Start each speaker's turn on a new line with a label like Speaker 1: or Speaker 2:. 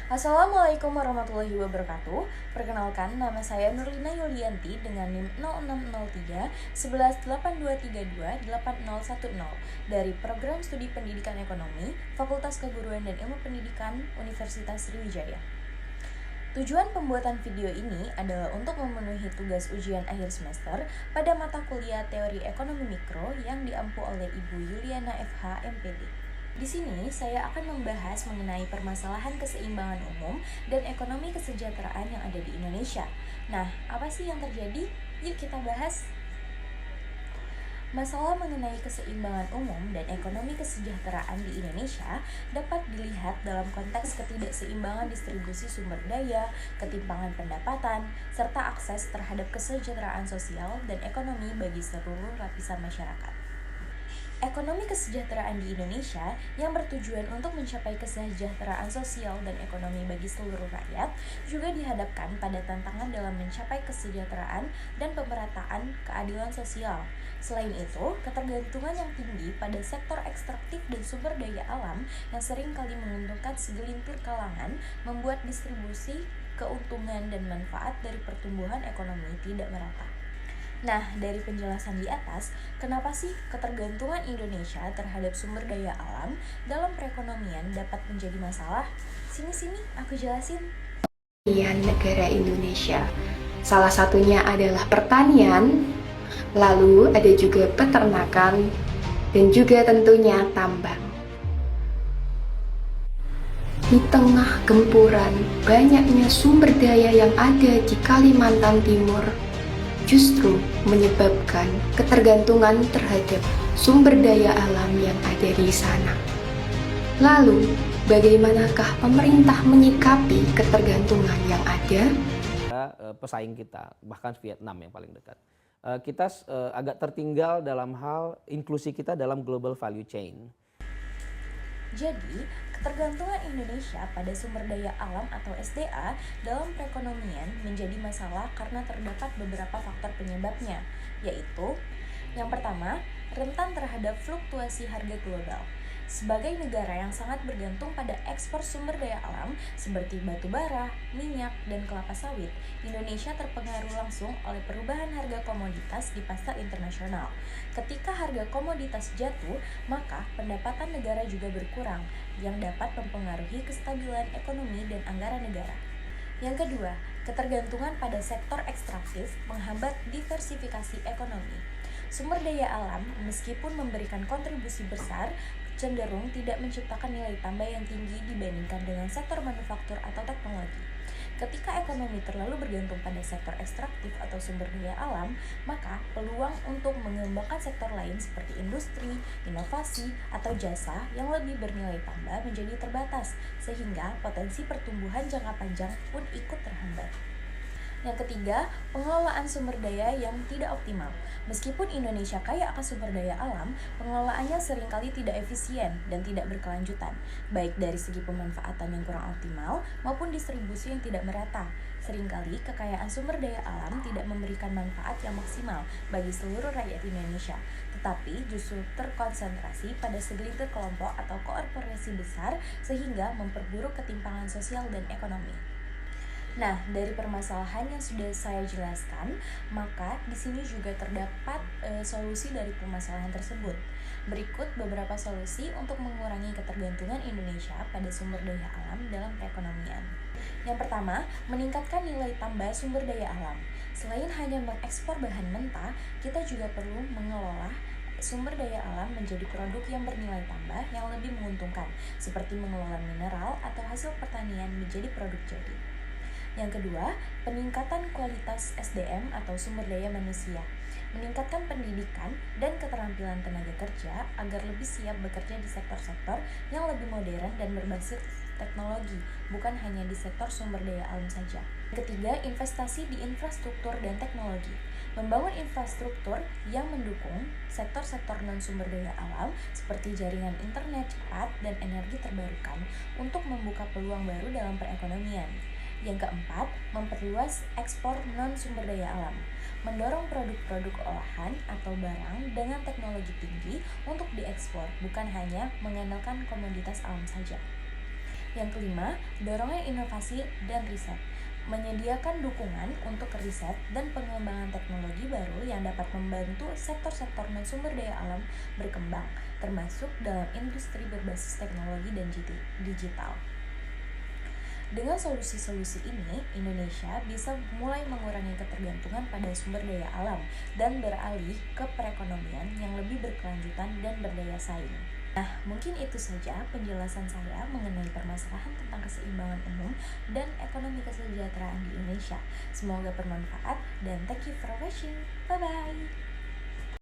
Speaker 1: Assalamualaikum warahmatullahi wabarakatuh. Perkenalkan, nama saya Nurlina Yulianti dengan NIM 0603 118232 8010 dari Program Studi Pendidikan Ekonomi, Fakultas Keguruan dan Ilmu Pendidikan, Universitas Sriwijaya. Tujuan pembuatan video ini adalah untuk memenuhi tugas ujian akhir semester pada mata kuliah Teori Ekonomi Mikro yang diampu oleh Ibu Yuliana FH MPD. Di sini saya akan membahas mengenai permasalahan keseimbangan umum dan ekonomi kesejahteraan yang ada di Indonesia. Nah, apa sih yang terjadi? Yuk kita bahas. Masalah mengenai keseimbangan umum dan ekonomi kesejahteraan di Indonesia dapat dilihat dalam konteks ketidakseimbangan distribusi sumber daya, ketimpangan pendapatan, serta akses terhadap kesejahteraan sosial dan ekonomi bagi seluruh lapisan masyarakat. Ekonomi kesejahteraan di Indonesia yang bertujuan untuk mencapai kesejahteraan sosial dan ekonomi bagi seluruh rakyat juga dihadapkan pada tantangan dalam mencapai kesejahteraan dan pemerataan keadilan sosial. Selain itu, ketergantungan yang tinggi pada sektor ekstraktif dan sumber daya alam yang sering kali menguntungkan segelintir kalangan membuat distribusi keuntungan dan manfaat dari pertumbuhan ekonomi tidak merata. Nah, dari penjelasan di atas, kenapa sih ketergantungan Indonesia terhadap sumber daya alam dalam perekonomian dapat menjadi masalah? Sini-sini aku jelasin.
Speaker 2: Negara Indonesia, salah satunya adalah pertanian, lalu ada juga peternakan, dan juga tentunya tambang. Di tengah gempuran banyaknya sumber daya yang ada di Kalimantan Timur, justru menyebabkan ketergantungan terhadap sumber daya alam yang ada di sana. Lalu, bagaimanakah pemerintah menyikapi ketergantungan yang ada?
Speaker 3: Pesaing kita, bahkan Vietnam yang paling dekat. Kita agak tertinggal dalam hal inklusi kita dalam global value chain.
Speaker 1: Jadi, ketergantungan Indonesia pada sumber daya alam atau SDA dalam perekonomian menjadi masalah karena terdapat beberapa faktor penyebabnya, yaitu yang pertama, rentan terhadap fluktuasi harga global. Sebagai negara yang sangat bergantung pada ekspor sumber daya alam seperti batu bara, minyak, dan kelapa sawit, Indonesia terpengaruh langsung oleh perubahan harga komoditas di pasar internasional. Ketika harga komoditas jatuh, maka pendapatan negara juga berkurang, yang dapat mempengaruhi kestabilan ekonomi dan anggaran negara. Yang kedua, ketergantungan pada sektor ekstraktif menghambat diversifikasi ekonomi. Sumber daya alam, meskipun memberikan kontribusi besar, cenderung tidak menciptakan nilai tambah yang tinggi dibandingkan dengan sektor manufaktur atau teknologi. Ketika ekonomi terlalu bergantung pada sektor ekstraktif atau sumber daya alam, maka peluang untuk mengembangkan sektor lain seperti industri, inovasi, atau jasa yang lebih bernilai tambah menjadi terbatas, sehingga potensi pertumbuhan jangka panjang pun ikut terhambat. Yang ketiga, pengelolaan sumber daya yang tidak optimal. Meskipun Indonesia kaya akan sumber daya alam, pengelolaannya seringkali tidak efisien dan tidak berkelanjutan, baik dari segi pemanfaatan yang kurang optimal maupun distribusi yang tidak merata. Seringkali kekayaan sumber daya alam tidak memberikan manfaat yang maksimal bagi seluruh rakyat Indonesia, tetapi justru terkonsentrasi pada segelintir kelompok atau korporasi besar sehingga memperburuk ketimpangan sosial dan ekonomi. Nah, dari permasalahan yang sudah saya jelaskan, maka di sini juga terdapat solusi dari permasalahan tersebut. Berikut beberapa solusi untuk mengurangi ketergantungan Indonesia pada sumber daya alam dalam perekonomian. Yang pertama, meningkatkan nilai tambah sumber daya alam. Selain hanya mengekspor bahan mentah, kita juga perlu mengelola sumber daya alam menjadi produk yang bernilai tambah yang lebih menguntungkan, seperti mengelola mineral atau hasil pertanian menjadi produk jadi. Yang kedua, peningkatan kualitas SDM atau sumber daya manusia. Meningkatkan pendidikan dan keterampilan tenaga kerja agar lebih siap bekerja di sektor-sektor yang lebih modern dan berbasis teknologi, bukan hanya di sektor sumber daya alam saja. Ketiga, investasi di infrastruktur dan teknologi. Membangun infrastruktur yang mendukung sektor-sektor non-sumber daya alam seperti jaringan internet cepat dan energi terbarukan untuk membuka peluang baru dalam perekonomian. Yang keempat, memperluas ekspor non-sumber daya alam. Mendorong produk-produk olahan atau barang dengan teknologi tinggi untuk diekspor, bukan hanya mengandalkan komoditas alam saja. Yang kelima, dorongan inovasi dan riset. Menyediakan dukungan untuk riset dan pengembangan teknologi baru yang dapat membantu sektor-sektor non-sumber daya alam berkembang, termasuk dalam industri berbasis teknologi dan digital. Dengan solusi-solusi ini, Indonesia bisa mulai mengurangi ketergantungan pada sumber daya alam dan beralih ke perekonomian yang lebih berkelanjutan dan berdaya saing. Nah, mungkin itu saja penjelasan saya mengenai permasalahan tentang keseimbangan umum dan ekonomi kesejahteraan di Indonesia. Semoga bermanfaat dan thank you for watching. Bye-bye!